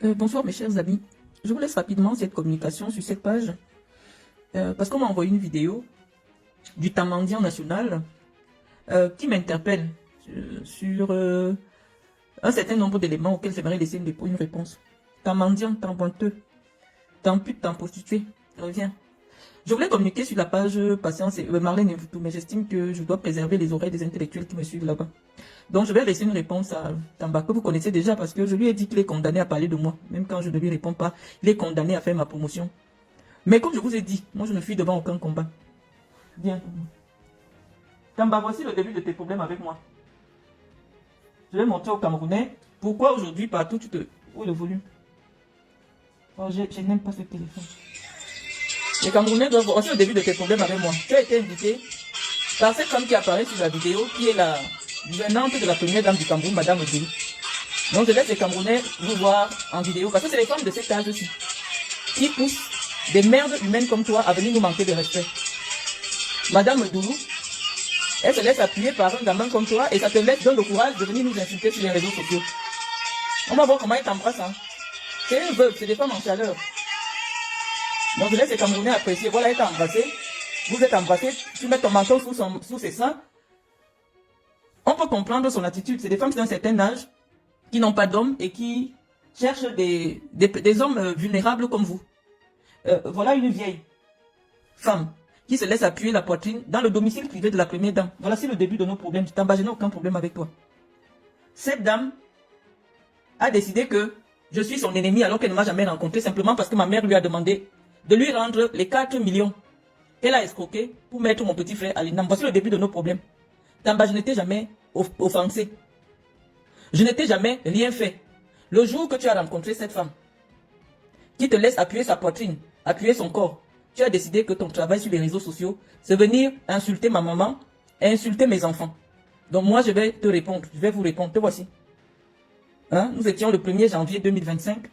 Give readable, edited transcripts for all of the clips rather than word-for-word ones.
Bonsoir mes chers amis. Je vous laisse rapidement cette communication sur cette page parce qu'on m'a envoyé une vidéo du Tamandian national qui m'interpelle sur un certain nombre d'éléments auxquels j'aimerais laisser une réponse. Tamandian, tant boiteux, tant pute, tant prostituée, reviens. Je voulais communiquer sur la page Patience et Marlène et tout, mais j'estime que je dois préserver les oreilles des intellectuels qui me suivent là-bas. Donc je vais laisser une réponse à Tamba, que vous connaissez déjà, parce que je lui ai dit qu'il est condamné à parler de moi. Même quand je ne lui réponds pas, il est condamné à faire ma promotion. Mais comme je vous ai dit, moi je ne fuis devant aucun combat. Viens. Tamba, voici le début de tes problèmes avec moi. Je vais montrer aux Camerounais pourquoi aujourd'hui partout tu te... Où est le volume? Oh, je n'aime pas ce téléphone. Les Camerounais doivent voir aussi le début de tes problèmes avec moi. Tu as été invité par cette femme qui apparaît sur la vidéo, qui est la gouvernante de la première dame du Cameroun, Madame Doulou. Donc je laisse les Camerounais vous voir en vidéo, parce que c'est les femmes de cet âge-ci qui poussent des merdes humaines comme toi à venir nous manquer de respect. Madame Doulou, elle se laisse appuyer par un gamin comme toi et ça te laisse donne le courage de venir nous insulter sur les réseaux sociaux. On va voir comment elle t'embrasse. Hein. C'est une veuve, c'est des femmes en chaleur. Donc je laisse les Camerounais apprécier. Voilà, elle t'a embrassé. Vous êtes embrassé. Tu mets ton menton sous ses seins. On peut comprendre son attitude. C'est des femmes d'un certain âge qui n'ont pas d'hommes et qui cherchent des hommes vulnérables comme vous. Voilà une vieille femme qui se laisse appuyer la poitrine dans le domicile privé de la première dame. Voilà, c'est le début de nos problèmes. Tamba, je n'ai aucun problème avec toi. Cette dame a décidé que je suis son ennemi alors qu'elle ne m'a jamais rencontré simplement parce que ma mère lui a demandé de lui rendre les 4 millions qu'elle a escroqués pour mettre mon petit frère à l'INAM. Voici le début de nos problèmes. Tamba, je ne t'ai jamais offensé. Je ne t'ai jamais rien fait. Le jour que tu as rencontré cette femme, qui te laisse appuyer sa poitrine, appuyer son corps, tu as décidé que ton travail sur les réseaux sociaux, c'est venir insulter ma maman et insulter mes enfants. Donc moi, je vais te répondre. Je vais vous répondre. Te voici. Hein? Nous étions le 1er janvier 2025.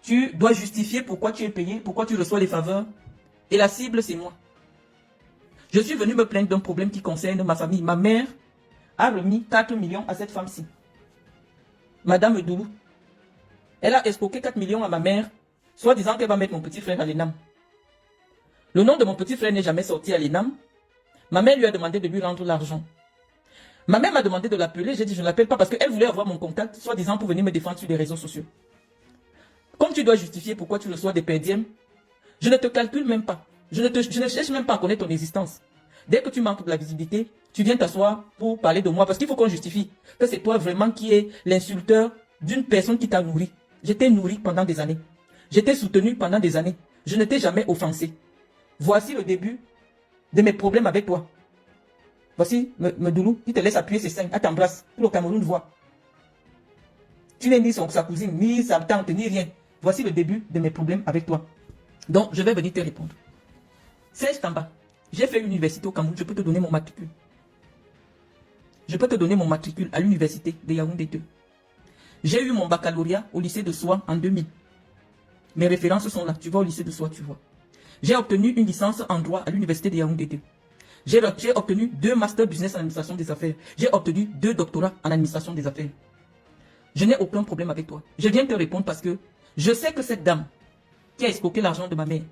Tu dois justifier pourquoi tu es payé, pourquoi tu reçois les faveurs. Et la cible, c'est moi. Je suis venu me plaindre d'un problème qui concerne ma famille. Ma mère a remis 4 millions à cette femme-ci. Madame Doulou. Elle a escroqué 4 millions à ma mère, soit disant qu'elle va mettre mon petit frère à l'ENAM. Le nom de mon petit frère n'est jamais sorti à l'ENAM. Ma mère lui a demandé de lui rendre l'argent. Ma mère m'a demandé de l'appeler. J'ai dit je ne l'appelle pas parce qu'elle voulait avoir mon contact, soit disant pour venir me défendre sur les réseaux sociaux. Comme tu dois justifier pourquoi tu reçois des perdièmes, je ne te calcule même pas. Je ne cherche même pas à connaître ton existence. Dès que tu manques de la visibilité, tu viens t'asseoir pour parler de moi. Parce qu'il faut qu'on justifie que c'est toi vraiment qui es l'insulteur d'une personne qui t'a nourri. Je t'ai nourri pendant des années. Je t'ai soutenu pendant des années. Je ne t'ai jamais offensé. Voici le début de mes problèmes avec toi. Voici Doulou qui te laisse appuyer ses seins. Elle t'embrasse. Tout le Cameroun voit. Tu n'es ni sa cousine, ni sa tante, ni rien. Voici le début de mes problèmes avec toi. Donc, je vais venir te répondre. Serge Tamba, j'ai fait l'université au Cameroun, je peux te donner mon matricule. Je peux te donner mon matricule à l'université de Yaoundé 2. J'ai eu mon baccalauréat au lycée de Soie en 2000. Mes références sont là, tu vas au lycée de Soie, tu vois. J'ai obtenu une licence en droit à l'université de Yaoundé 2. J'ai obtenu 2 masters business en administration des affaires. J'ai obtenu 2 doctorats en administration des affaires. Je n'ai aucun problème avec toi. Je viens te répondre parce que je sais que cette dame qui a escroqué l'argent de ma mère,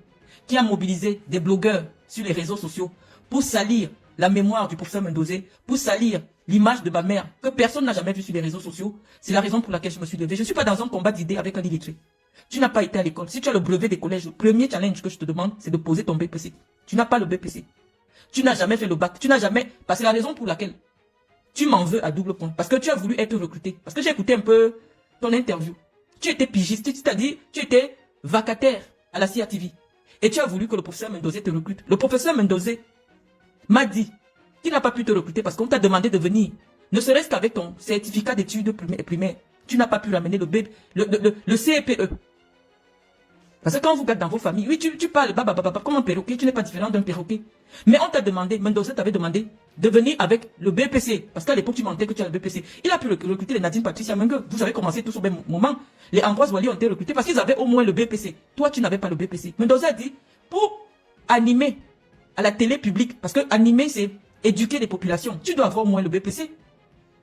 qui a mobilisé des blogueurs sur les réseaux sociaux pour salir la mémoire du professeur Mendozé, pour salir l'image de ma mère que personne n'a jamais vue sur les réseaux sociaux, c'est la raison pour laquelle je me suis levé. Je ne suis pas dans un combat d'idées avec un illettré. Tu n'as pas été à l'école. Si tu as le brevet des collèges, le premier challenge que je te demande, c'est de poser ton BPC. Tu n'as pas le BPC. Tu n'as jamais fait le bac. Tu n'as jamais... Parce que c'est la raison pour laquelle tu m'en veux à double point. Parce que tu as voulu être recruté. Parce que j'ai écouté un peu ton interview. Tu étais pigiste, c'est-à-dire tu étais vacataire à la CRTV. Et tu as voulu que le professeur Mendozé te recrute. Le professeur Mendozé m'a dit qu'il n'a pas pu te recruter parce qu'on t'a demandé de venir. Ne serait-ce qu'avec ton certificat d'études primaires. Tu n'as pas pu ramener le CPE. Parce que quand vous regardez dans vos familles, oui, tu parles comme un perroquet, tu n'es pas différent d'un perroquet. Mais on t'a demandé, Mendozé t'avait demandé de venir avec le BPC. Parce qu'à l'époque, tu mentais que tu as le BPC. Il a pu recruter les Nadine Patricia Mengue. Vous avez commencé tous au même moment. Les Ambroise Wally ont été recrutés parce qu'ils avaient au moins le BPC. Toi, tu n'avais pas le BPC. Mendozé a dit, pour animer à la télé publique, parce que animer, c'est éduquer les populations. Tu dois avoir au moins le BPC.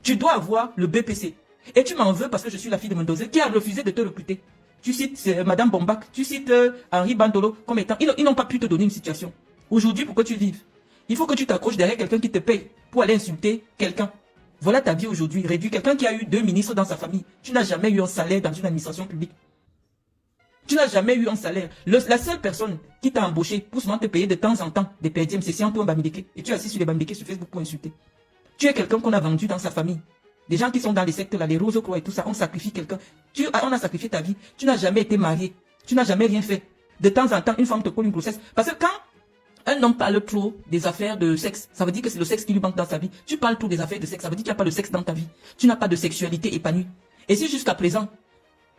Tu dois avoir le BPC. Et tu m'en veux parce que je suis la fille de Mendozé qui a refusé de te recruter. tu cites Madame Bombac, tu cites Henri Bandolo comme étant... Ils n'ont pas pu te donner une situation. Aujourd'hui, pour que tu vives, il faut que tu t'accroches derrière quelqu'un qui te paye pour aller insulter quelqu'un. Voilà ta vie aujourd'hui, réduit. Quelqu'un qui a eu 2 ministres dans sa famille. Tu n'as jamais eu un salaire dans une administration publique. Tu n'as jamais eu un salaire. La seule personne qui t'a embauché pour seulement te payer de temps en temps des perdièmes, c'est Sianto Bamideke. Et tu es assis sur les Bamideke sur Facebook pour insulter. Tu es quelqu'un qu'on a vendu dans sa famille. Des gens qui sont dans les sectes, là, les roses croix et tout ça, on sacrifie quelqu'un. On a sacrifié ta vie. Tu n'as jamais été marié. Tu n'as jamais rien fait. De temps en temps, une femme te colle une grossesse. Parce que quand un homme parle trop des affaires de sexe, ça veut dire que c'est le sexe qui lui manque dans sa vie. Tu parles trop des affaires de sexe, ça veut dire qu'il n'y a pas de sexe dans ta vie. Tu n'as pas de sexualité épanouie. Et si jusqu'à présent,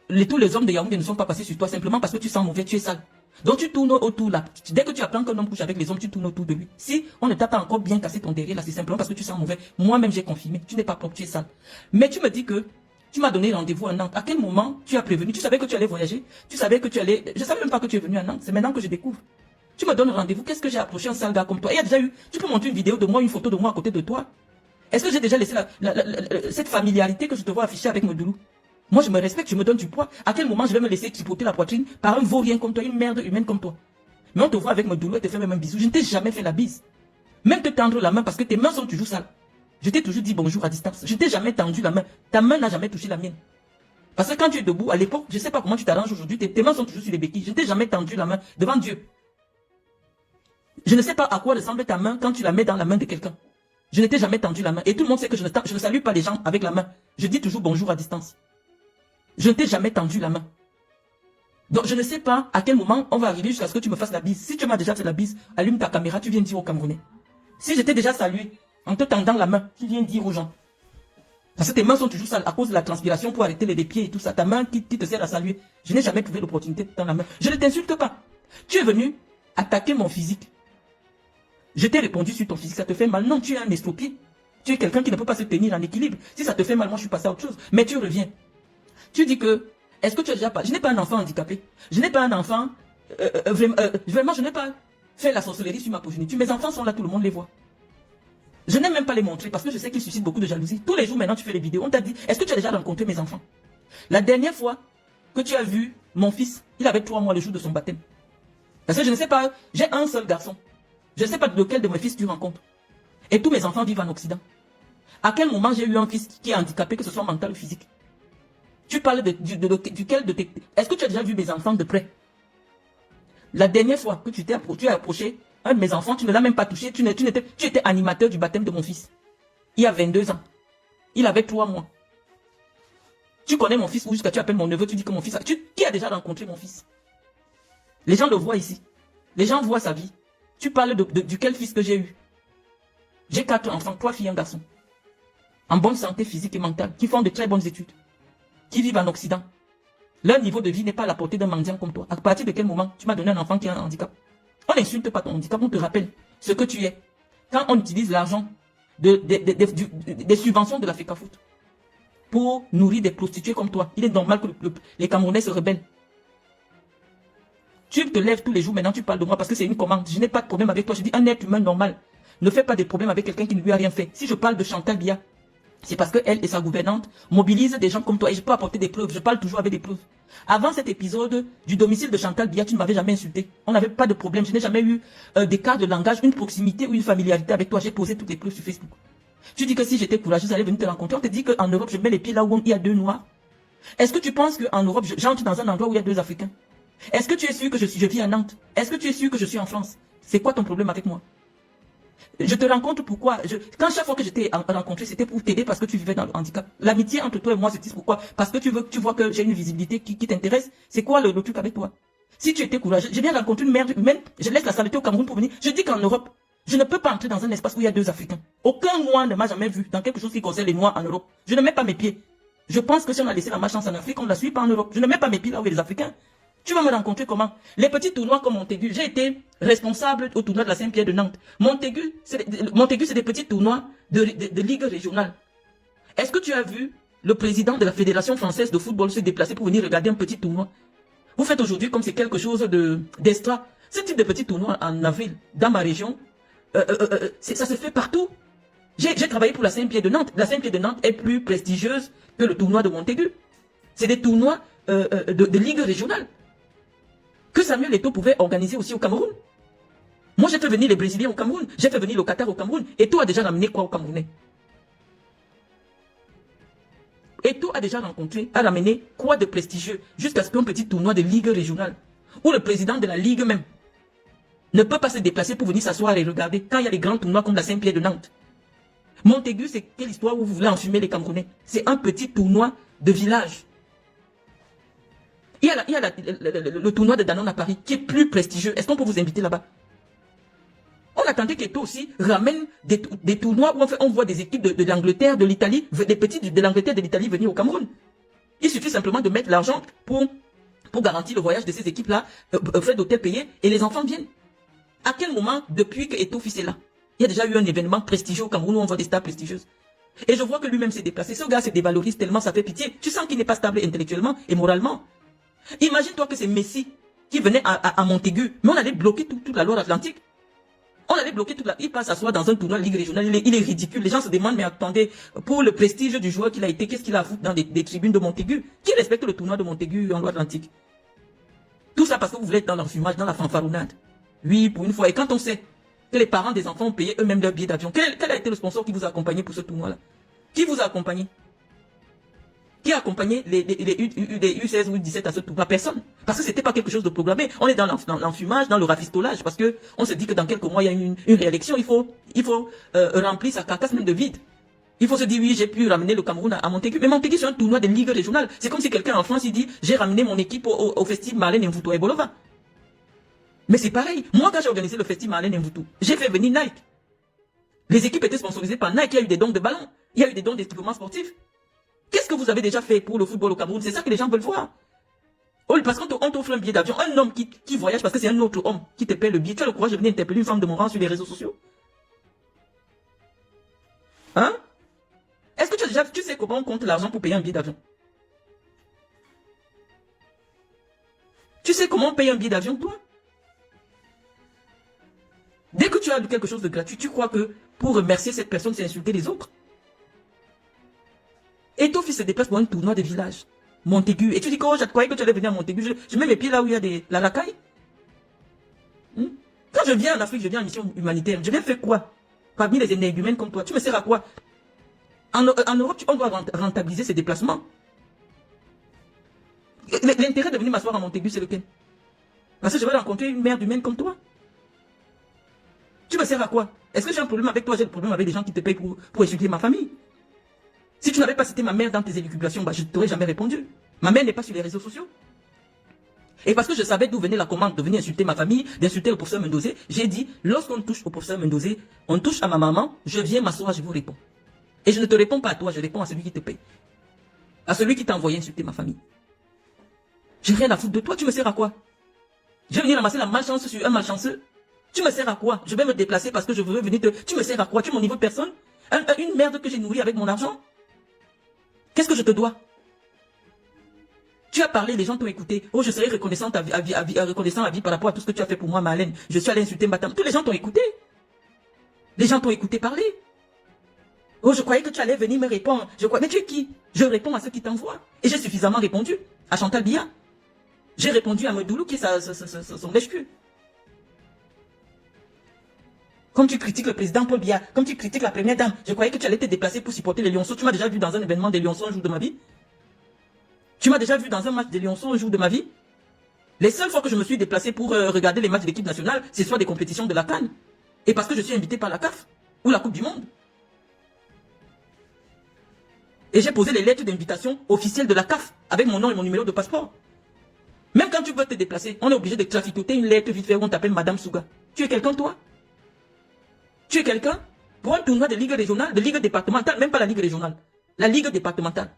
tous les hommes de Yaoundé ne sont pas passés sur toi simplement parce que tu sens mauvais, tu es sale. Donc tu tournes autour là. Dès que tu apprends qu'un homme couche avec les hommes, tu tournes autour de lui. Si on ne t'a pas encore bien cassé ton derrière là, c'est simplement parce que tu sens mauvais. Moi-même j'ai confirmé, tu n'es pas propre, tu es sale. Mais tu me dis que tu m'as donné rendez-vous à Nantes. À quel moment tu as prévenu? Tu savais que tu allais voyager? Tu savais que tu allais... Je savais même pas que tu es venu à Nantes. C'est maintenant que je découvre. Tu me donnes rendez-vous. Qu'est-ce que j'ai approché un sale gars comme toi? Il y a déjà eu... Tu peux montrer une vidéo de moi, une photo de moi à côté de toi? Est-ce que j'ai déjà laissé cette familiarité que je te vois afficher avec Medoulou? Moi, je me respecte, je me donne du poids. À quel moment je vais me laisser tripoter la poitrine par un vaurien comme toi, une merde humaine comme toi? Mais on te voit avec Medoulou et te fait même un bisou. Je ne t'ai jamais fait la bise. Même te tendre la main parce que tes mains sont toujours sales. Je t'ai toujours dit bonjour à distance. Je ne t'ai jamais tendu la main. Ta main n'a jamais touché la mienne. Parce que quand tu es debout, à l'époque, je ne sais pas comment tu t'arranges aujourd'hui, tes mains sont toujours sur les béquilles. Je ne t'ai jamais tendu la main devant Dieu. Je ne sais pas à quoi ressemble ta main quand tu la mets dans la main de quelqu'un. Je ne t'ai jamais tendu la main. Et tout le monde sait que je ne salue pas les gens avec la main. Je dis toujours bonjour à distance. Je ne t'ai jamais tendu la main. Donc je ne sais pas à quel moment on va arriver jusqu'à ce que tu me fasses la bise. Si tu m'as déjà fait la bise, allume ta caméra, tu viens dire aux Camerounais. Si je t'ai déjà salué en te tendant la main, tu viens dire aux gens. Parce que tes mains sont toujours sales à cause de la transpiration pour arrêter les pieds et tout ça. Ta main qui te sert à saluer. Je n'ai jamais trouvé l'opportunité dans la main. Je ne t'insulte pas. Tu es venu attaquer mon physique. Je t'ai répondu sur ton physique, ça te fait mal. Non, tu es un estropié. Tu es quelqu'un qui ne peut pas se tenir en équilibre. Si ça te fait mal, moi je suis passé à autre chose. Mais tu reviens. Tu dis que, est-ce que tu as déjà pas... Je n'ai pas un enfant handicapé. Je n'ai pas un enfant... vraiment, je n'ai pas fait la sorcellerie sur ma progéniture. Mes enfants sont là, tout le monde les voit. Je n'aime même pas les montrer parce que je sais qu'ils suscitent beaucoup de jalousie. Tous les jours maintenant, tu fais les vidéos. On t'a dit, est-ce que tu as déjà rencontré mes enfants? La dernière fois que tu as vu mon fils, il avait 3 mois le jour de son baptême. Parce que je ne sais pas, j'ai un seul garçon. Je ne sais pas lequel de mes fils tu rencontres. Et tous mes enfants vivent en Occident. À quel moment j'ai eu un fils qui est handicapé, que ce soit mental ou physique? Tu parles duquel de tes... Est-ce que tu as déjà vu mes enfants de près? La dernière fois que tu as approché un de mes enfants, tu ne l'as même pas touché. Tu étais animateur du baptême de mon fils. Il y a 22 ans. Il avait 3 mois. Tu connais mon fils ou jusqu'à tu appelles mon neveu, tu dis que mon fils... Qui a déjà rencontré mon fils? Les gens le voient ici. Les gens voient sa vie. Tu parles duquel fils que j'ai eu? J'ai 4 enfants, 3 filles et un garçon. En bonne santé physique et mentale, qui font de très bonnes études. Qui vivent en Occident. Leur niveau de vie n'est pas à la portée d'un mendiant comme toi. À partir de quel moment tu m'as donné un enfant qui a un handicap? On n'insulte pas ton handicap, on te rappelle ce que tu es. Quand on utilise l'argent des subventions de la FECAFOOT pour nourrir des prostituées comme toi, il est normal que les Camerounais se rebellent. Tu te lèves tous les jours, maintenant tu parles de moi parce que c'est une commande. Je n'ai pas de problème avec toi, je dis un être humain normal. Ne fais pas de problème avec quelqu'un qui ne lui a rien fait. Si je parle de Chantal Biya, c'est parce qu'elle et sa gouvernante mobilisent des gens comme toi et je peux apporter des preuves. Je parle toujours avec des preuves. Avant cet épisode du domicile de Chantal Biya, tu ne m'avais jamais insulté. On n'avait pas de problème. Je n'ai jamais eu d'écart de langage, une proximité ou une familiarité avec toi. J'ai posé toutes les preuves sur Facebook. Tu dis que si j'étais courageuse, j'allais venir te rencontrer. On te dit qu'en Europe, je mets les pieds là où il y a 2 Noirs. Est-ce que tu penses qu'en Europe, j'entre dans un endroit où il y a 2 Africains? Est-ce que tu es sûr que je vis à Nantes? Est-ce que tu es sûr que je suis en France? C'est quoi ton problème avec moi? Je te rencontre pourquoi? Quand chaque fois que je t'ai rencontré, c'était pour t'aider parce que tu vivais dans le handicap. L'amitié entre toi et moi, c'est pourquoi? Parce que tu vois que j'ai une visibilité qui t'intéresse. C'est quoi le truc avec toi? Si tu étais courageux, j'ai bien rencontré une merde humaine, je laisse la saleté au Cameroun pour venir. Je dis qu'en Europe, je ne peux pas entrer dans un espace où il y a 2 Africains. Aucun Noir ne m'a jamais vu dans quelque chose qui concerne les Noirs en Europe. Je ne mets pas mes pieds. Je pense que si on a laissé la malchance en Afrique, on ne la suit pas en Europe. Je ne mets pas mes pieds là où il y a les Africains. Tu vas me rencontrer comment? Les petits tournois comme Montaigu. J'ai été responsable au tournoi de la Saint-Pierre de Nantes. Montaigu, c'est des petits tournois de ligue régionale. Est-ce que tu as vu le président de la Fédération française de football se déplacer pour venir regarder un petit tournoi? Vous faites aujourd'hui comme c'est quelque chose d'extra. Ce type de petit tournoi en avril, dans ma région, ça se fait partout. J'ai travaillé pour la Saint-Pierre de Nantes. La Saint-Pierre de Nantes est plus prestigieuse que le tournoi de Montaigu. C'est des tournois de ligue régionale que Samuel Eto'o pouvait organiser aussi au Cameroun. Moi, j'ai fait venir les Brésiliens au Cameroun, j'ai fait venir le Qatar au Cameroun. Eto'o a déjà ramené quoi au Camerounais? Eto'o a déjà ramené quoi de prestigieux jusqu'à ce qu'un petit tournoi de ligue régionale, où le président de la ligue même ne peut pas se déplacer pour venir s'asseoir et regarder quand il y a des grands tournois comme la Saint-Pierre de Nantes. Montaigu, c'est quelle histoire où vous voulez enfumer les Camerounais? C'est un petit tournoi de village. Il y a le tournoi de Danone à Paris qui est plus prestigieux. Est-ce qu'on peut vous inviter là-bas? On attendait qu'Eto'o aussi ramène des tournois où on voit des équipes de l'Angleterre, de l'Italie, des petits de l'Angleterre, de l'Italie venir au Cameroun. Il suffit simplement de mettre l'argent pour garantir le voyage de ces équipes-là, frais d'hôtel payés, et les enfants viennent. À quel moment, depuis que Eto'o fils est là, il y a déjà eu un événement prestigieux au Cameroun où on voit des stars prestigieuses? Et je vois que lui-même s'est déplacé. Ce gars se dévalorise tellement, ça fait pitié. Tu sens qu'il n'est pas stable intellectuellement et moralement. Imagine-toi que c'est Messi qui venait à Montaigu, mais on allait bloquer toute la Loire-Atlantique. On allait bloquer toute la... Il passe s'asseoir dans un tournoi de Ligue régionale, il est ridicule. Les gens se demandent, mais attendez, pour le prestige du joueur qu'il a été, qu'est-ce qu'il a foutu dans des tribunes de Montaigu? Qui respecte le tournoi de Montaigu en Loire-Atlantique? Tout ça parce que vous voulez être dans l'enfumage, dans la fanfaronnade. Oui, pour une fois. Et quand on sait que les parents des enfants ont payé eux-mêmes leur billet d'avion, quel a été le sponsor qui vous a accompagné pour ce tournoi-là? Qui vous a accompagné? Qui a accompagné les U16 ou U17 à ce tournoi? Personne. Parce que c'était pas quelque chose de programmé. On est dans l'enfumage, dans le rafistolage, parce que on se dit que dans quelques mois, il y a une réélection. Il faut remplir sa carcasse même de vide. Il faut se dire, oui, j'ai pu ramener le Cameroun à Montaigu. Mais Montaigu, c'est un tournoi de ligue régionale. C'est comme si quelqu'un en France, il dit, j'ai ramené mon équipe au festival Marlène Mvuto et Bolova. Mais c'est pareil. Moi, quand j'ai organisé le festival Marlène Mvuto, j'ai fait venir Nike. Les équipes étaient sponsorisées par Nike. Il y a eu des dons de ballons. Il y a eu des dons d'équipements sportifs. Qu'est-ce que vous avez déjà fait pour le football au Cameroun? C'est ça que les gens veulent voir. Oh, parce qu'on t'offre un billet d'avion, un homme qui voyage parce que c'est un autre homme qui te paie le billet. Tu as le courage de venir interpeller une femme de mon rang sur les réseaux sociaux? Hein? Est-ce que tu sais comment on compte l'argent pour payer un billet d'avion? Tu sais comment on paye un billet d'avion, toi? Dès que tu as quelque chose de gratuit, tu crois que pour remercier cette personne, c'est insulter les autres? Et ton fils se déplace pour un tournoi de village. Montaigu. Et tu dis que je croyais que tu allais venir à Montaigu. Je mets mes pieds là où il y a la racaille. Quand je viens en Afrique, je viens en mission humanitaire. Je viens faire quoi? Parmi les énergumènes comme toi. Tu me sers à quoi? En Europe, on doit rentabiliser ces déplacements. L'intérêt de venir m'asseoir à Montaigu, c'est lequel? Parce que je vais rencontrer une mère humaine comme toi. Tu me sers à quoi? Est-ce que j'ai un problème avec toi? J'ai un problème avec des gens qui te payent pour insulter ma famille? Si tu n'avais pas cité ma mère dans tes élucubrations, je ne t'aurais jamais répondu. Ma mère n'est pas sur les réseaux sociaux. Et parce que je savais d'où venait la commande de venir insulter ma famille, d'insulter le professeur Mendozé, j'ai dit, lorsqu'on touche au professeur Mendozé, on touche à ma maman, je viens m'asseoir, je vous réponds. Et je ne te réponds pas à toi, je réponds à celui qui te paye. À celui qui t'a envoyé insulter ma famille. J'ai rien à foutre de toi, tu me sers à quoi? Je vais venir ramasser la malchance sur un malchanceux. Tu me sers à quoi? Je vais me déplacer parce que je veux venir te... Tu me sers à quoi? Tu es mon niveau de personne? Une merde que j'ai nourrie avec mon argent? Qu'est-ce que je te dois? Tu as parlé, les gens t'ont écouté. Oh, je serai reconnaissant à vie par rapport à tout ce que tu as fait pour moi, Marlène. Je suis allé insulter ma tante. Tous les gens t'ont écouté. Les gens t'ont écouté parler. Oh, je croyais que tu allais venir me répondre. Mais tu es qui? Je réponds à ceux qui t'envoient. Et j'ai suffisamment répondu. À Chantal Biya. J'ai répondu à Medoulou qui est son lèche-cul. Comme tu critiques le président Paul Biya, comme tu critiques la première dame, je croyais que tu allais te déplacer pour supporter les Lionceaux. Tu m'as déjà vu dans un événement des Lionceaux un jour de ma vie? Tu m'as déjà vu dans un match des Lionceaux un jour de ma vie? Les seules fois que je me suis déplacé pour regarder les matchs de l'équipe nationale, c'est soit des compétitions de la CAN. Et parce que je suis invité par la CAF ou la Coupe du Monde. Et j'ai posé les lettres d'invitation officielles de la CAF avec mon nom et mon numéro de passeport. Même quand tu veux te déplacer, on est obligé de traficoter une lettre vite fait où on t'appelle Madame Souga. Tu es quelqu'un, toi? Tu es quelqu'un? Pour un tournoi de ligue régionale, de ligue départementale, même pas la ligue régionale, la ligue départementale.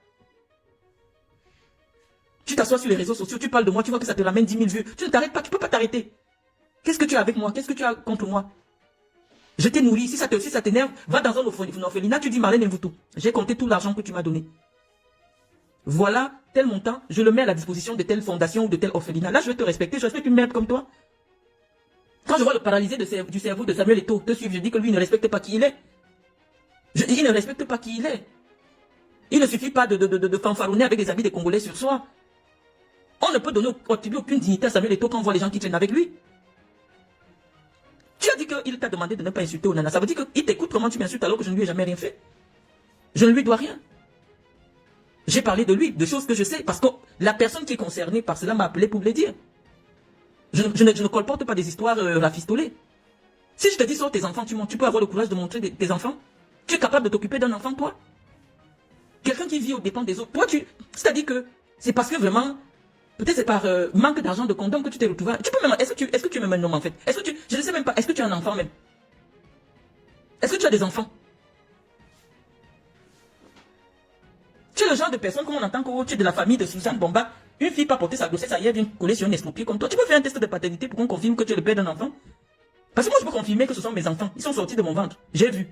Tu t'assois sur les réseaux sociaux, tu parles de moi, tu vois que ça te ramène 10 000 vues. Tu ne t'arrêtes pas, tu ne peux pas t'arrêter. Qu'est-ce que tu as avec moi? Qu'est-ce que tu as contre moi? Je t'ai nourri, si ça t'énerve, va dans un orphelinat, tu dis Marlène Mvuto. J'ai compté tout l'argent que tu m'as donné. Voilà, tel montant, je le mets à la disposition de telle fondation ou de tel orphelinat. Là, je vais te respecter, je respecte une merde comme toi. Quand je vois le paralysé du cerveau de Samuel Eto'o te suivre, je dis que lui ne respecte pas qui il est. Il ne respecte pas qui il est. Il ne suffit pas de fanfaronner avec des habits des Congolais sur soi. On ne peut donner aucune dignité à Samuel Eto'o quand on voit les gens qui traînent avec lui. Tu as dit qu'il t'a demandé de ne pas insulter Onana. Ça veut dire qu'il t'écoute comment tu m'insultes alors que je ne lui ai jamais rien fait. Je ne lui dois rien. J'ai parlé de lui, de choses que je sais, parce que la personne qui est concernée par cela m'a appelé pour me le dire. Je ne colporte pas des histoires rafistolées. Si je te dis sur tes enfants, tu peux avoir le courage de montrer tes enfants. Tu es capable de t'occuper d'un enfant, toi? Quelqu'un qui vit aux dépens des autres. Toi, c'est-à-dire que c'est parce que vraiment, peut-être c'est par manque d'argent de condom que tu t'es retrouvé. Tu peux même, est-ce que tu es même un homme en fait? Je ne sais même pas, est-ce que tu as un enfant même? Est-ce que tu as des enfants? Tu es le genre de personne qu'on entend que tu es de la famille de Suzanne Bomba. Une fille pas porter sa grossesse ailleurs vient coller sur un estropié comme toi. Tu peux faire un test de paternité pour qu'on confirme que tu es le père d'un enfant? Parce que moi je peux confirmer que ce sont mes enfants. Ils sont sortis de mon ventre. J'ai vu.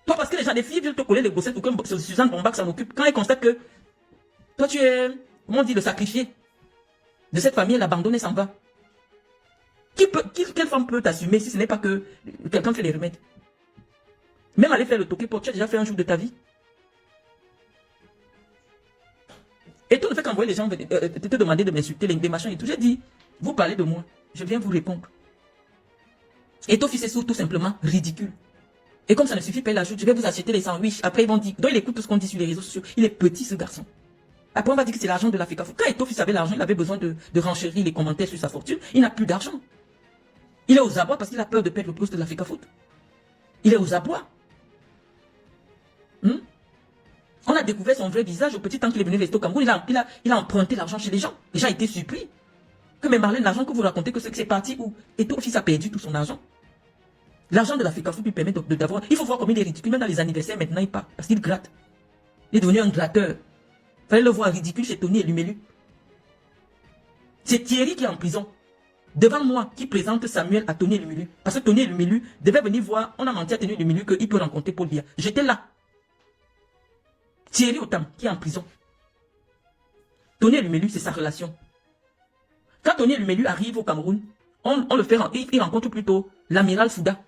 Toi parce que les gens, des filles viennent te coller les grossesses pour que Suzanne Bomba s'en occupe. Quand elle constate que toi tu es, comment on dit, le sacrifié de cette famille, elle abandonne et s'en va. Quelle femme peut t'assumer si ce n'est pas que quelqu'un fait les remèdes? Même aller faire le toqué pour tu as déjà fait un jour de ta vie. Et tout le fait qu'envoyer les gens te demander de m'insulter, des machins et tout, j'ai dit, vous parlez de moi, je viens vous répondre. Et ton fils est tout simplement ridicule. Et comme ça ne suffit pas, il ajoute, je vais vous acheter les sandwichs. Après, ils vont dire, donc il écoute tout ce qu'on dit sur les réseaux sociaux. Il est petit, ce garçon. Après, on va dire que c'est l'argent de la FECAFO. Quand Eto'o avait l'argent, il avait besoin de renchérir les commentaires sur sa fortune. Il n'a plus d'argent. Il est aux abois parce qu'il a peur de perdre le poste de la FECAFO. Il est aux abois. On a découvert son vrai visage au petit temps qu'il est venu rester au Cameroun. Il a emprunté l'argent chez les gens. Les gens étaient surpris. Que mais Marlène, l'argent que vous racontez, que c'est parti où Eto'o fils a perdu tout son argent. L'argent de la FECAFO lui permet d'avoir. Il faut voir comme il est ridicule. Même dans les anniversaires, maintenant, il part. Parce qu'il gratte. Il est devenu un gratteur. Fallait le voir ridicule chez Tony et Lumelu. C'est Thierry qui est en prison. Devant moi, qui présente Samuel à Tony et Lumelu. Parce que Tony et Lumelu devaient venir voir. On a menti à Tony et Lumelu qu'il peut rencontrer Paul Biya. J'étais là. Thierry Otam, qui est en prison. Tony Lumelu, c'est sa relation. Quand Tony Lumelu arrive au Cameroun, on le fait, il rencontre plutôt l'amiral Fouda.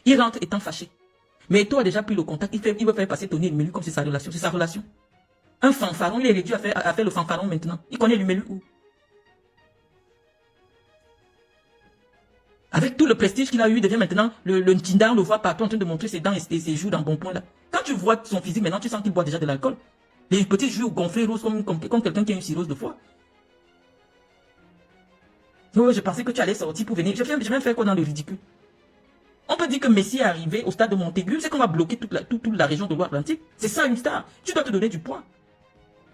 Il rentre étant fâché. Mais Eto'o a déjà pris le contact. Il veut faire passer Tony Lumelu comme c'est sa relation. C'est sa relation. Un fanfaron, il est réduit à faire le fanfaron maintenant. Il connaît Lumelu où? Avec tout le prestige qu'il a eu, il devient maintenant le Ntinda, on le voit partout en train de montrer ses dents et ses joues dans bon point là. Quand tu vois son physique maintenant, tu sens qu'il boit déjà de l'alcool. Les petits joues gonflés roses comme quelqu'un qui a une cirrhose de foie. Oh, je pensais que tu allais sortir pour venir. Je viens faire quoi dans le ridicule? On peut dire que Messi est arrivé au stade de Montaigu, c'est qu'on va bloquer toute la région de Loire-Atlantique. C'est ça une star. Tu dois te donner du poids.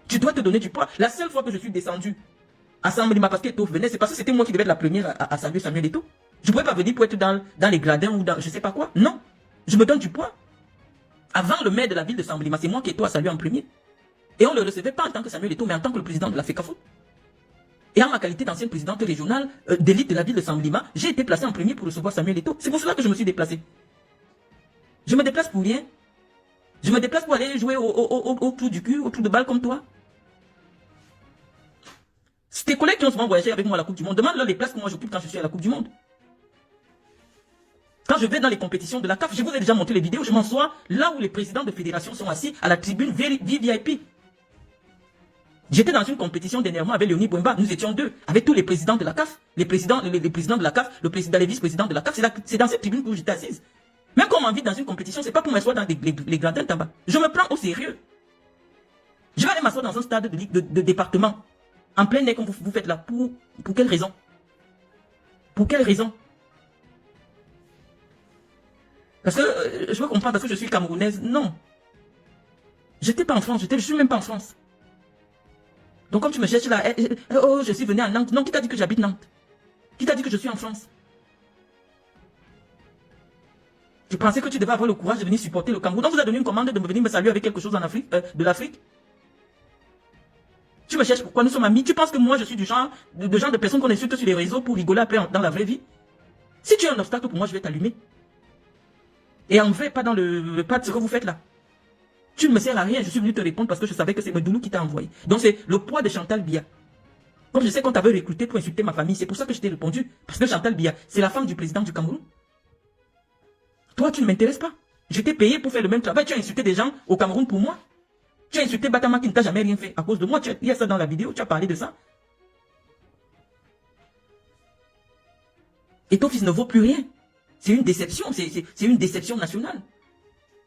Tu dois te donner du poids. La seule fois que je suis descendu à Samblima parce qu'Eto'o venait, c'est parce que c'était moi qui devais être la première à saluer Samuel Eto'o. Je ne pouvais pas venir pour être dans les gradins ou dans je ne sais pas quoi. Non. Je me donne du poids. Avant le maire de la ville de Samblima, c'est moi qui Eto'o a salué en premier. Et on ne le recevait pas en tant que Samuel Eto'o, mais en tant que le président de la FECAFO. Et en ma qualité d'ancienne présidente régionale d'élite de la ville de Samblima, j'ai été placé en premier pour recevoir Samuel Eto'o. C'est pour cela que je me suis déplacé. Je me déplace pour rien. Je me déplace pour aller jouer au trou du cul, au trou de balle comme toi. C'est tes collègues qui ont souvent voyagé avec moi à la Coupe du Monde. Demande-leur les places que moi j'occupe quand je suis à la Coupe du Monde. Quand je vais dans les compétitions de la CAF, je vous ai déjà montré les vidéos, je m'assois là où les présidents de fédération sont assis à la tribune VIP. J'étais dans une compétition dernièrement avec Léonie Bouemba, nous étions deux, avec tous les présidents de la CAF, les présidents de la CAF, les vice-présidents de la CAF, c'est dans cette tribune où j'étais assise. Même quand on m'invite dans une compétition, c'est pas pour m'asseoir dans les gradins tabac. Je me prends au sérieux. Je vais aller m'asseoir dans un stade de département, en plein air comme vous faites là. Pour quelle raison? Pour quelle raison? Parce que je veux comprendre, parce que je suis camerounaise. Non. J'étais pas en France, je suis même pas en France. Donc comme tu me cherches là, oh, je suis venu à Nantes. Non, qui t'a dit que j'habite Nantes? Qui t'a dit que je suis en France? Je pensais que tu devais avoir le courage de venir supporter le Cameroun. On vous a donné une commande de venir me saluer avec quelque chose en Afrique, de l'Afrique. Tu me cherches pourquoi? Nous sommes amis. Tu penses que moi je suis du genre de personne qu'on insulte sur les réseaux pour rigoler après dans la vraie vie? Si tu es un obstacle pour moi, je vais t'allumer. Et en vrai, pas de ce que vous faites là. Tu ne me sers à rien, je suis venu te répondre parce que je savais que c'est Medoulou qui t'a envoyé. Donc c'est le poids de Chantal Biya. Comme je sais qu'on t'avait recruté pour insulter ma famille, c'est pour ça que je t'ai répondu. Parce que Chantal Biya, c'est la femme du président du Cameroun. Toi, tu ne m'intéresses pas. Je t'ai payé pour faire le même travail. Tu as insulté des gens au Cameroun pour moi. Tu as insulté Batama qui ne t'a jamais rien fait à cause de moi. Il y a ça dans la vidéo, tu as parlé de ça. Et ton fils ne vaut plus rien. C'est une déception, c'est une déception nationale.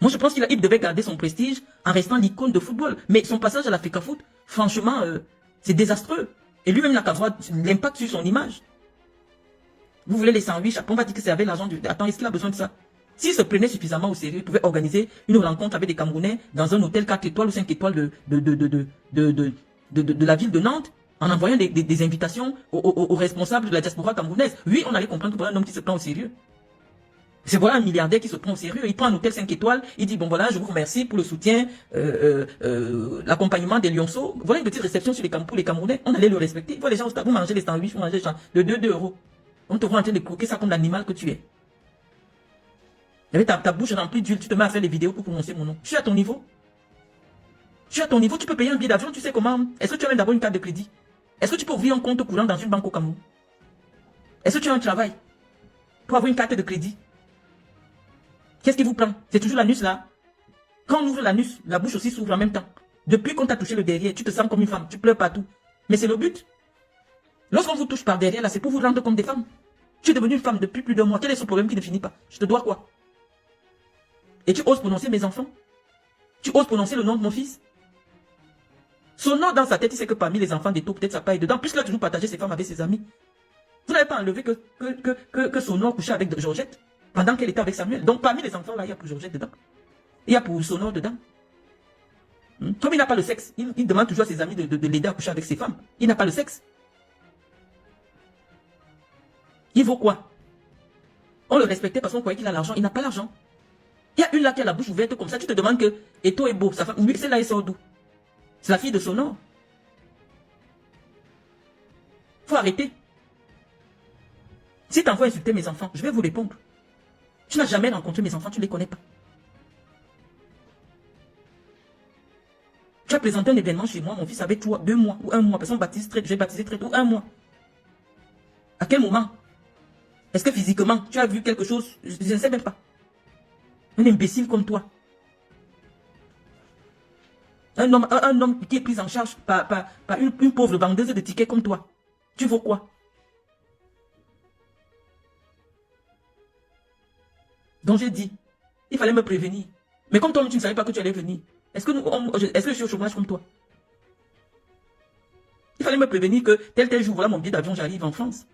Moi, je pense qu'il devait garder son prestige en restant l'icône de football. Mais son passage à la Fecafoot, franchement, c'est désastreux. Et lui-même n'a qu'à voir l'impact sur son image. Vous voulez les sandwichs, après on va dire que c'est avec l'argent du... Attends, est-ce qu'il a besoin de ça? S'il se prenait suffisamment au sérieux, il pouvait organiser une rencontre avec des Camerounais dans un hôtel 4 étoiles ou 5 étoiles de la ville de Nantes, en envoyant des invitations aux responsables de la diaspora camerounaise. Oui, on allait comprendre que voilà un homme qui se prend au sérieux. C'est voilà un milliardaire qui se prend au sérieux. Il prend un hôtel 5 étoiles, il dit bon voilà, je vous remercie pour le soutien, l'accompagnement des lionceaux. Voilà une petite réception sur pour les Camerounais. On allait le respecter. Il faut les gens au stade, vous mangez les sandwichs, vous mangez de 2 euros. On te voit en train de croquer ça comme l'animal que tu es. Avec ta bouche remplie d'huile, tu te mets à faire des vidéos pour prononcer mon nom. Je suis à ton niveau. Je suis à ton niveau, tu peux payer un billet d'avion, tu sais comment. Est-ce que tu as même d'abord une carte de crédit? Est-ce que tu peux ouvrir un compte courant dans une banque au Cameroun? Est-ce que tu as un travail pour avoir une carte de crédit? Qu'est-ce qui vous prend? C'est toujours l'anus là. Quand on ouvre l'anus, la bouche aussi s'ouvre en même temps. Depuis qu'on t'a touché le derrière, tu te sens comme une femme, tu pleures partout. Mais c'est le but. Lorsqu'on vous touche par derrière là, c'est pour vous rendre comme des femmes. Tu es devenue une femme depuis plus d'1 mois. Quel est ce problème qui ne finit pas? Je te dois quoi? Et tu oses prononcer mes enfants? Tu oses prononcer le nom de mon fils? Son nom dans sa tête, il sait que parmi les enfants des taux, peut-être ça paille dedans, puisqu'il a toujours partagé ses femmes avec ses amis. Vous n'avez pas enlevé que son nom couchait avec Georgette pendant qu'elle était avec Samuel. Donc parmi les enfants là, il y a pour Georgette dedans. Il y a pour Sonor dedans. Comme il n'a pas le sexe, il demande toujours à ses amis de l'aider à coucher avec ses femmes. Il n'a pas le sexe. Il vaut quoi? On le respectait parce qu'on croyait qu'il a l'argent. Il n'a pas l'argent. Il y a une là qui a la bouche ouverte comme ça. Tu te demandes que Eto est beau. Sa femme, c'est là, elle sort d'où? C'est la fille de Sonor. Faut arrêter. Si t'envoies insulter mes enfants, je vais vous répondre. Tu n'as jamais rencontré mes enfants, tu ne les connais pas. Tu as présenté un événement chez moi, mon fils avait 2 mois ou 1 mois. Parce qu'on j'ai baptisé très tôt, 1 mois. À quel moment? Est-ce que physiquement, tu as vu quelque chose? Je ne sais même pas. Un imbécile comme toi. Un homme qui est pris en charge par une pauvre vendeuse de tickets comme toi. Tu vaux quoi? Donc j'ai dit, il fallait me prévenir. Mais comme toi, tu ne savais pas que tu allais venir. Est-ce que je suis au chômage comme toi? Il fallait me prévenir que tel jour, voilà mon billet d'avion, j'arrive en France.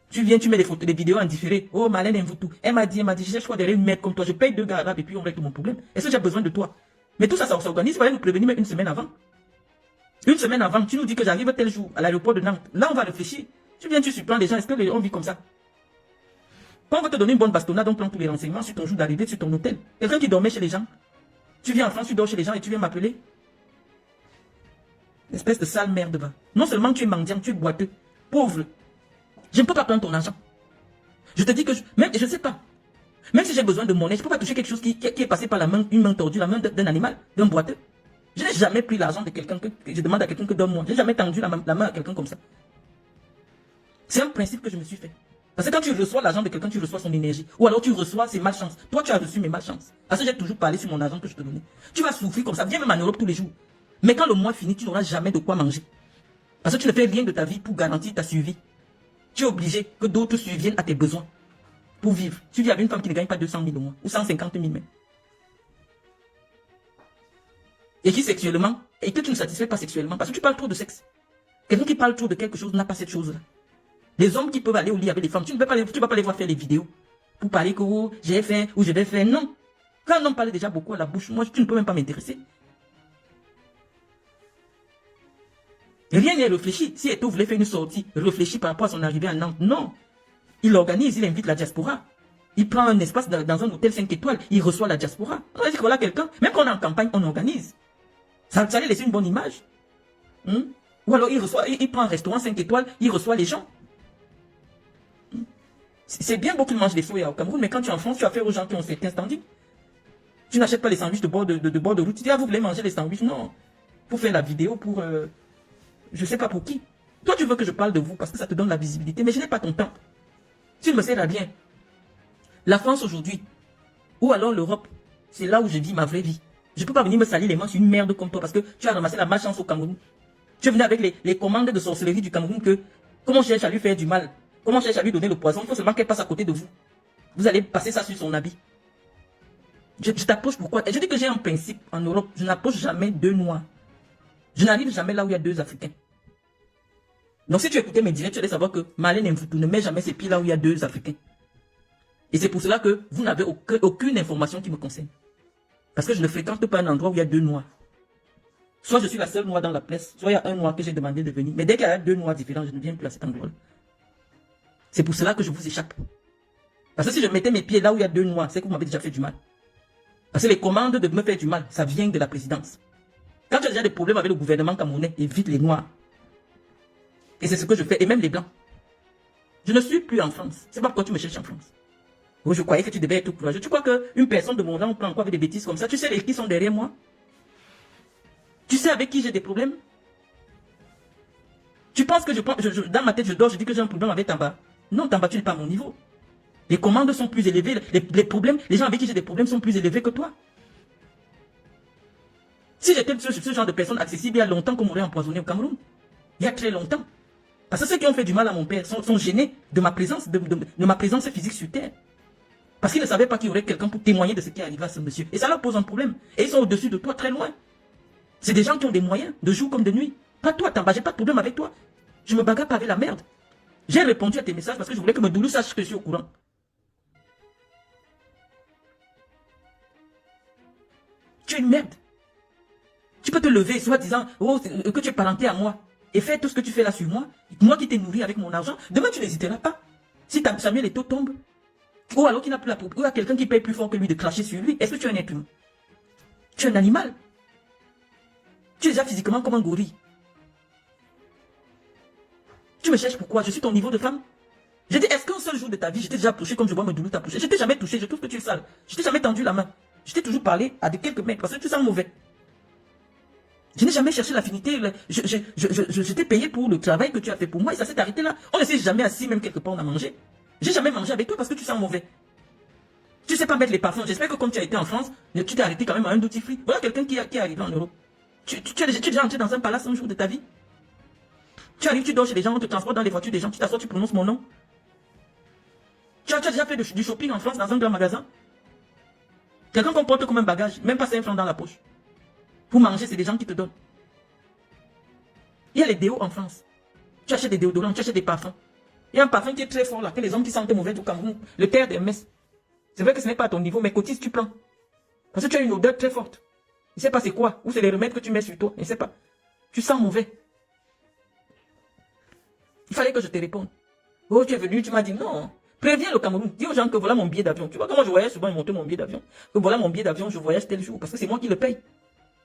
Tu viens, tu mets des photos, des vidéos en différé. Oh, Malène aime vous tout. Elle m'a dit, je cherche quoi derrière une merde comme toi. Je paye 2 gars arabes et puis on règle mon problème. Est-ce que j'ai besoin de toi? Mais tout ça, ça s'organise. Il fallait nous prévenir même une semaine avant. Une semaine avant, tu nous dis que j'arrive tel jour à l'aéroport de Nantes. Là, on va réfléchir. Tu viens, tu surprends les gens. Est-ce que on vit comme ça? Quand on va te donner une bonne bastonnade, on prend tous les renseignements sur ton jour d'arrivée, sur ton hôtel. Quelqu'un qui dormait chez les gens. Tu viens en France, tu dors chez les gens et tu viens m'appeler. Espèce de sale merde, va. Non seulement tu es mendiant, tu es boiteux, pauvre. Je ne peux pas prendre ton argent. Je te dis que même, je ne sais pas. Même si j'ai besoin de monnaie, je ne peux pas toucher quelque chose qui est passé par la main, une main tordue, la main d'un animal, d'un boiteux. Je n'ai jamais pris l'argent de quelqu'un que je demande à quelqu'un que donne-moi. Je n'ai jamais tendu la main à quelqu'un comme ça. C'est un principe que je me suis fait. Parce que quand tu reçois l'argent de quelqu'un, tu reçois son énergie. Ou alors tu reçois ses malchances. Toi, tu as reçu mes malchances. Parce que j'ai toujours parlé sur mon argent que je te donnais. Tu vas souffrir comme ça. Viens même en Europe tous les jours. Mais quand le mois finit, tu n'auras jamais de quoi manger. Parce que tu ne fais rien de ta vie pour garantir ta survie. Tu es obligé que d'autres surviennent à tes besoins pour vivre. Tu vis avec une femme qui ne gagne pas 200 000 au mois. Ou 150 000 même. Et qui sexuellement, et que tu ne satisfais pas sexuellement. Parce que tu parles trop de sexe. Quelqu'un qui parle trop de quelque chose n'a pas cette chose-là. Les hommes qui peuvent aller au lit avec les femmes, tu ne vas pas les voir faire les vidéos pour parler que oh, j'ai fait ou je vais faire. Non. Quand un homme parle déjà beaucoup à la bouche, moi, tu ne peux même pas m'intéresser. Rien n'est réfléchi. Si Eto voulait faire une sortie, réfléchir par rapport à son arrivée à Nantes, non. Il organise, il invite la diaspora. Il prend un espace dans un hôtel 5 étoiles, il reçoit la diaspora. On va dire que voilà quelqu'un, même quand on est en campagne, on organise. Ça allait laisser une bonne image. Ou alors il prend un restaurant 5 étoiles, il reçoit les gens. C'est bien beau qu'il mange des soya au Cameroun, mais quand tu es en France, tu as affaire aux gens qui ont certains standings. Tu n'achètes pas les sandwichs de bord de route. Tu dis, ah, vous voulez manger les sandwichs? Non. Pour faire la vidéo, pour... je ne sais pas pour qui. Toi, tu veux que je parle de vous parce que ça te donne la visibilité, mais je n'ai pas ton temps. Tu ne me sers à rien. La France aujourd'hui, ou alors l'Europe, c'est là où je vis ma vraie vie. Je ne peux pas venir me salir les mains sur une merde comme toi parce que tu as ramassé la malchance au Cameroun. Tu es venu avec les commandes de sorcellerie du Cameroun que, comment on cherche à lui faire du mal. Comment on cherche à lui donner le poison? Il faut seulement qu'elle passe à côté de vous. Vous allez passer ça sur son habit. Je t'approche pourquoi? Et je dis que j'ai un principe en Europe. Je n'approche jamais deux Noirs. Je n'arrive jamais là où il y a deux Africains. Donc si tu écoutais mes directs, tu allais savoir que Marlène Mfoutou ne met jamais ses pieds là où il y a deux Africains. Et c'est pour cela que vous n'avez aucune information qui me concerne. Parce que je ne fréquente pas un endroit où il y a deux Noirs. Soit je suis la seule Noire dans la place, soit il y a un Noir que j'ai demandé de venir. Mais dès qu'il y a deux Noirs différents, je ne viens plus à cet endroit-là. C'est pour cela que je vous échappe. Parce que si je mettais mes pieds là où il y a deux Noirs, c'est que vous m'avez déjà fait du mal. Parce que les commandes de me faire du mal, ça vient de la présidence. Quand tu as déjà des problèmes avec le gouvernement camerounais, évite les Noirs. Et c'est ce que je fais, et même les Blancs. Je ne suis plus en France. C'est pas pourquoi tu me cherches en France. Oh, je croyais que tu devais être courageux. Tu crois qu'une personne de mon rang prend quoi avec des bêtises comme ça? Tu sais qui sont derrière moi? Tu sais avec qui j'ai des problèmes? Tu penses que dans ma tête, je dors, je dis que j'ai un problème avec Tamba. Non, Tamba, tu n'es pas à mon niveau. Les commandes sont plus élevées, les problèmes, les gens avec qui j'ai des problèmes sont plus élevés que toi. Si j'étais ce genre de personne accessible, il y a longtemps qu'on m'aurait empoisonné au Cameroun. Il y a très longtemps. Parce que ceux qui ont fait du mal à mon père sont gênés de ma présence, de ma présence physique sur terre. Parce qu'ils ne savaient pas qu'il y aurait quelqu'un pour témoigner de ce qui est arrivé à ce monsieur. Et ça leur pose un problème. Et ils sont au-dessus de toi, très loin. C'est des gens qui ont des moyens, de jour comme de nuit. Pas toi, Tamba, j'ai pas de problème avec toi. Je me bagarre pas avec la merde. J'ai répondu à tes messages parce que je voulais que Medoulou sache que je suis au courant. Tu es une merde. Tu peux te lever, soit disant que tu es parenté à moi. Et faire tout ce que tu fais là sur moi. Moi qui t'ai nourri avec mon argent. Demain, tu n'hésiteras pas. Si Samuel Eto'o tombe. Ou alors qu'il n'a plus la propriété. Ou il y a quelqu'un qui paye plus fort que lui de cracher sur lui. Est-ce que tu es un être humain? Tu es un animal. Tu es déjà physiquement comme un gorille. Tu me cherches pourquoi? Je suis ton niveau de femme. J'ai dit, est-ce qu'un seul jour de ta vie, je t'ai déjà approché comme je vois Medoulou t'approcher? Je t'ai jamais touché, je trouve que tu es sale. Je t'ai jamais tendu la main. Je t'ai toujours parlé à quelques mecs parce que tu sens mauvais. Je n'ai jamais cherché l'affinité. Je t'ai payé pour le travail que tu as fait pour moi et ça s'est arrêté là. On ne s'est jamais assis, même quelque part on a mangé. J'ai jamais mangé avec toi parce que tu sens mauvais. Tu sais pas mettre les parfums. J'espère que comme tu as été en France, tu t'es arrêté quand même à un duty free. Voilà quelqu'un qui est arrivé en Europe. Tu es déjà entré dans un palace un jour de ta vie. Tu arrives, tu dors chez les gens, on te transporte dans les voitures des gens, tu t'assois, tu prononces mon nom. Tu as déjà fait du shopping en France dans un grand magasin. Quelqu'un qu'on porte comme un bagage, même pas 5 francs dans la poche. Pour manger, c'est des gens qui te donnent. Il y a les déos en France. Tu achètes des déodorants, tu achètes des parfums. Il y a un parfum qui est très fort là, que les hommes qui sentent mauvais du Cameroun, le terre d'Hermès. C'est vrai que ce n'est pas à ton niveau, mais cotise, tu prends. Parce que tu as une odeur très forte. Je ne sais pas c'est quoi, ou c'est les remèdes que tu mets sur toi, je ne sais pas. Tu sens mauvais. Il fallait que je te réponde. Oh, tu es venu, tu m'as dit non. Préviens le Cameroun. Dis aux gens que voilà mon billet d'avion. Tu vois comment je voyage souvent, ils montent mon billet d'avion. Que voilà mon billet d'avion, je voyage tel jour. Parce que c'est moi qui le paye.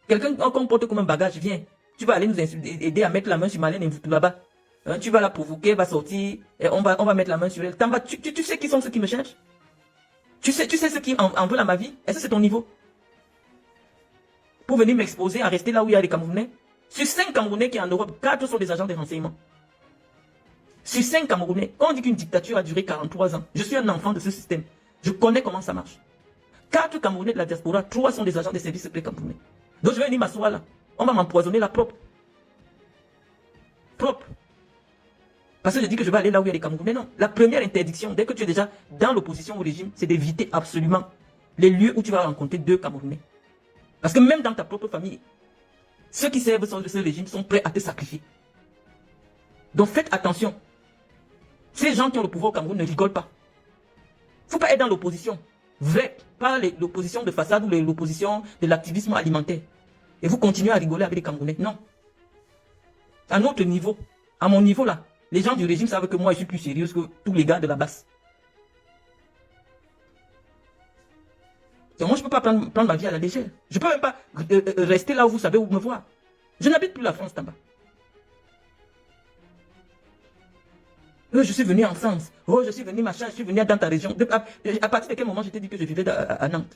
Quelqu'un qu'on porte comme un bagage, viens. Tu vas aller nous aider à mettre la main sur Marlène Mfoutou là-bas. Hein, tu vas la provoquer, elle va sortir. Et on va mettre la main sur elle. Tu sais qui sont ceux qui me cherchent? Tu sais ceux qui en veulent à ma vie? Est-ce que c'est ton niveau? Pour venir m'exposer à rester là où il y a les Camerounais? Sur 5 Camerounais qui sont en Europe, 4 sont des agents de renseignement. Sur 5 Camerounais, quand on dit qu'une dictature a duré 43 ans, je suis un enfant de ce système. Je connais comment ça marche. 4 Camerounais de la diaspora, 3 sont des agents des services secrets camerounais. Donc je vais venir m'asseoir là. On va m'empoisonner là propre. Propre. Parce que je dis que je vais aller là où il y a les Camerounais. Non. La première interdiction, dès que tu es déjà dans l'opposition au régime, c'est d'éviter absolument les lieux où tu vas rencontrer 2 Camerounais. Parce que même dans ta propre famille, ceux qui servent ce régime sont prêts à te sacrifier. Donc faites attention. Ces gens qui ont le pouvoir au Cameroun ne rigolent pas. Il ne faut pas être dans l'opposition. Vrai, pas l'opposition de façade ou l'opposition de l'activisme alimentaire. Et vous continuez à rigoler avec les Camerounais. Non. À notre niveau, à mon niveau là, les gens du régime savent que moi je suis plus sérieux que tous les gars de la basse. Donc moi je ne peux pas prendre ma vie à la légère. Je ne peux même pas rester là où vous savez où me voir. Je n'habite plus la France, Tamba. Je suis venu en France. Oh, je suis venu machin, je suis venu dans ta région. À partir de quel moment je t'ai dit que je vivais à Nantes?